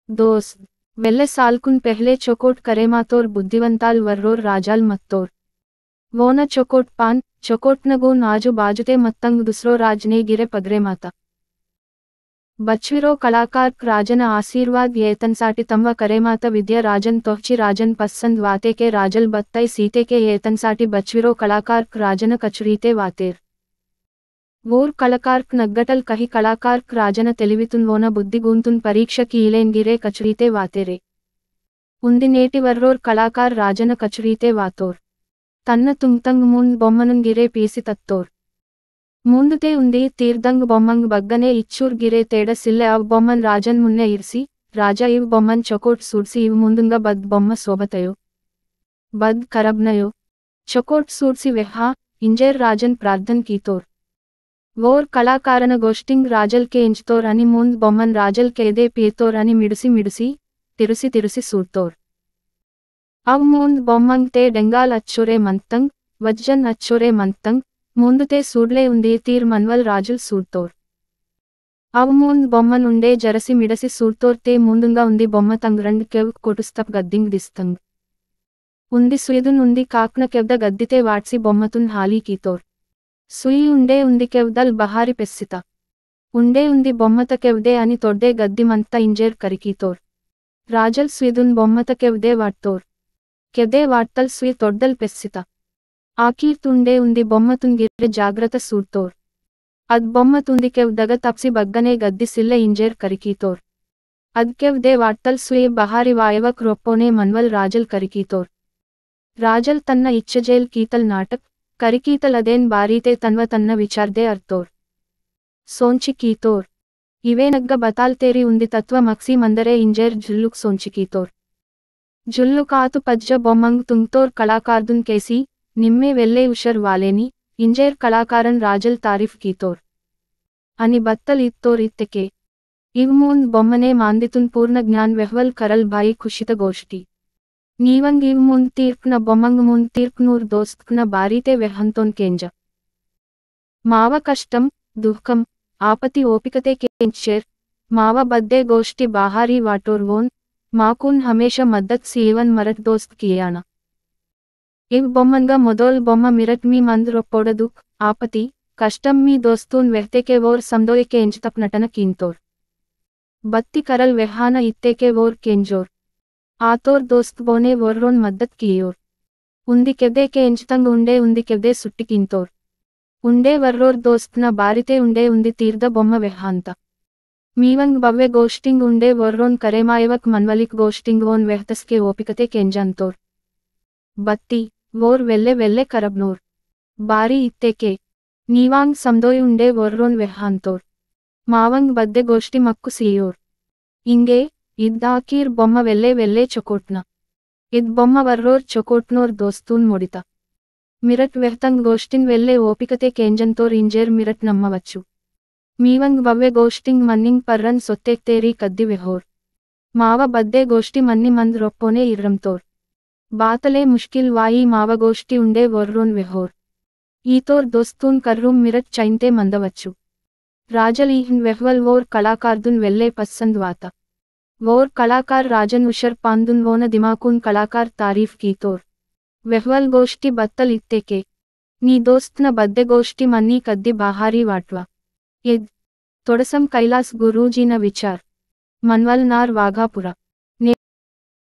दोस्त वेल्ले सालकुन पहले चोकोट करेमातोर बुद्धिवंताल वर्रोर राजाल मत्तोर वोन चोकोट पान चोकोटनगून आजू बाजुते मत्तंग दुसरो राजने गिरे पगरे माता बच्विरो कलाकार राजन आशीर्वाद येतनसाटी तंव करेमात विद्या राजन तोहची राजन पसंद वाते के राजल बत्तई सीते के येतनसाटी बच्विरो कलाकार राजन कचुरीते वातेर वोर कलाकार नग्गटल कही कलाकार राजन तेलिवितुन वोन बुद्धिगूंतुन परीक्षा कीलेन गिरे कचुरीते वातेरे उंदी नेटी वर्रोर कलाकार राजन कचुरीते वातोर तन्न तुंगतंग मुंद बొమ్మनुन गिरे पीसी तत्तोर ముందుతే ఉంది తీర్దంగ్ బొమ్మంగ్ బగ్గనే ఇచ్చూర్ గిరే తేడ సిల్లె అవ్ బొమ్మన్ రాజన్ మున్నె ఇర్సి రాజా ఇవ్ బొమ్మన్ చొకోట్ సూడ్సి ఇవ్ ముందుంగ బద్ బొమ్మ శోభతయో బద్ కరబ్నయో చొకోట్ సూడ్సి వెహా ఇంజేర్ రాజన్ ప్రార్థన్ కీతోర్ వోర్ కళాకారన గోష్టింగ్ రాజల్ కే ఇంచుతోర్ అని ముంద్ బొమ్మన్ రాజల్ కేదే పీతోర్ అని మిడుసి తిరుసి సూడ్తోర్ అవ్ ముంద్ బొమ్మంగ్ తే డెంగాల్ అచ్చోరే మంతంగ్ వజ్జన్ అచ్చోరే మంతంగ్ ముందుతే సూడ్లే ఉంది తీర్ మన్వల్ రాజుల్ సూడ్తోర్ అవ్ ముంద్ బొమ్మన్ ఉండే జరసి మిడసి సూడ్తోర్ తే ముందుంగా ఉంది బొమ్మ తంగ్ రండ్ కెవ్ కొటుస్తప్ గద్దింగ్ దిస్తంగ్ ఉంది సుయదున్ ఉంది కాక్న కెవ్ద గద్దితే వాట్సి బొమ్మతున్ హాలీ కీతోర్ సుయి ఉండే ఉంది కెవ్దల్ బహారి పెస్సిత ఉండే ఉంది బొమ్మత కెవ్దే అని తొడ్డే గద్దిమంత ఇంజేర్ కరికీతోర్ రాజల్ సుయదున్ బొమ్మత కెవ్దే వాట్టోర్ కెవ్దే వాట్టల్ సుయి తొడ్డల్ పెస్సిత ఆకీర్తుండే ఉంది బొమ్మతున్ గిర్రె జాగ్రత్త సూడ్తోర్ అద్ బొమ్మతుంది కెవ్ దగ తప్సి బగ్గనే గద్ది సిల్ల ఇంజేర్ కరికీతోర్ అద్ కెవ్ దే వాట్టల్ సుయే బహారి వాయవక్ రొప్పోనే మన్వల్ రాజల్ కరికీతోర్ రాజల్ తన్న ఇచ్చజేల్ కీతల్ నాటక్ కరికీతల్ అదేన్ బారీతే తన్వ తన్న విచార్దే అర్తోర్ సోంచి కీతోర్ ఇవేనగ్గ బతాల్తేరి ఉంది తత్వ మక్సి మందరే ఇంజేర్ జుల్లుక్ సోంచి కీతోర్ జుల్లుకాతు పజ్జ బొమ్మంగ్ తుంగ్తోర్ కళాకార్దున్ కేసి నిమ్మే వెల్లే ఉషర్ వాలేని ఇంజేర్ కళాకారన్ రాజల్ తారీఫ్ కీతోర్ అని బత్తల్ ఇత్తోర్ ఇత్తెకే ఇవ్ ముంద్ బొమ్మనే మాందితున్ పూర్ణ జ్ఞాన్ వెహ్వల్ కరల్ భాయి ఖుషిత గోష్టి నీవంగ్ ఇవ్ ముంద్ తీర్ప్న బొమ్మంగ్ ముంద్ తీర్ప్నూర్ దోస్త్న బారీతే వెహంతోన్ కేంజ మావ కష్టం దుఃఖం ఆపతి ఓపికతే కేంచేర్ మావ బద్దే గోష్టి బాహారీ వాటోర్ వోన్ మాకున్ హమేష మద్దత్ సీవన్ మరట్ దోస్త్ కియానా ఇవ్ బొమ్మన్గా మొదోల్ బొమ్మ మిరట్ మీ మంద్ రొప్పోడదుక్ ఆపతి కష్టం మీ దోస్తూన్ వెహ్తేకే వోర్ సందోయకే ఎంచుతప్ నటన కీంతోర్ బత్తి కరల్ వెహాన ఇత్తేకే వోర్ కేంజోర్ ఆతోర్ దోస్త్ బోనే వోర్రోన్ మద్దత్ కియోర్ ఉంది కెవ్దేకే ఎంచుతంగ్ ఉండే ఉంది కెవ్దే సుట్టి కీంతోర్ ఉండే వర్రోర్ దోస్త్న బారితే ఉండే ఉంది తీర్ద బొమ్మ వెహాంత మీవంగ్ బవ్వె గోష్టింగ్ ఉండే వోర్రోన్ కరేమాయవక్ మన్వలిక్ గోష్టింగ్ వోన్ వెహ్తస్కే ఓపికతే కేంజంతోర్ బత్తి వోర్ వెల్లె కరబ్నోర్ బారీ ఇత్తేకే నీవాంగ్ సందోయ్ ఉండే వొర్రోన్ వెహాంతోర్ మావంగ్ బద్దె గోష్టి మక్కు సీయోర్ ఇంగే ఇద్దాకీర్ బొమ్మ వెల్లే చొకోట్న ఇద్ బొమ్మ వర్రోర్ చొకోట్నోర్ దోస్తూన్ మొడిత మిరట్ వెహ్తంగ్ గోష్టిన్ వెల్లే ఓపికతే కేంజంతోర్ ఇంజేర్ మిరట్ నమ్మవచ్చు మీవంగ్ బవ్వె గోష్టింగ్ మన్నింగ్ పర్రన్ సొత్తెక్తేరీ కద్ది వెహోర్ మావ బద్దే గోష్టి మన్ని మంద్ రొప్పోనే ఇర్రంతోర్ బాతలే ముష్కిల్ వాయి మావ గోష్టి ఉండే వొర్రోన్ వెహోర్ ఈతోర్ దోస్తూన్ కర్రూమ్ మిరట్ చైంతే మందవచ్చు రాజల్ ఈహన్ వెహ్వల్ వోర్ కళాకార్దున్ వెల్లే పస్సంద్ వాత వోర్ కళాకార్ రాజన్ ఉషర్ పాందున్ వోన దిమాకున్ కళాకార్ తారీఫ్ కీతోర్ వెహ్వల్ గోష్టి బత్తల్ ఇత్తేకే నీ దోస్త్న బద్దె గోష్టి మన్నీ కద్ది బాహారీ వాట్వా ఎద్ తొడసం కైలాస్ గురూజీన విచార్ మన్వల్ నార్ వాఘాపుర।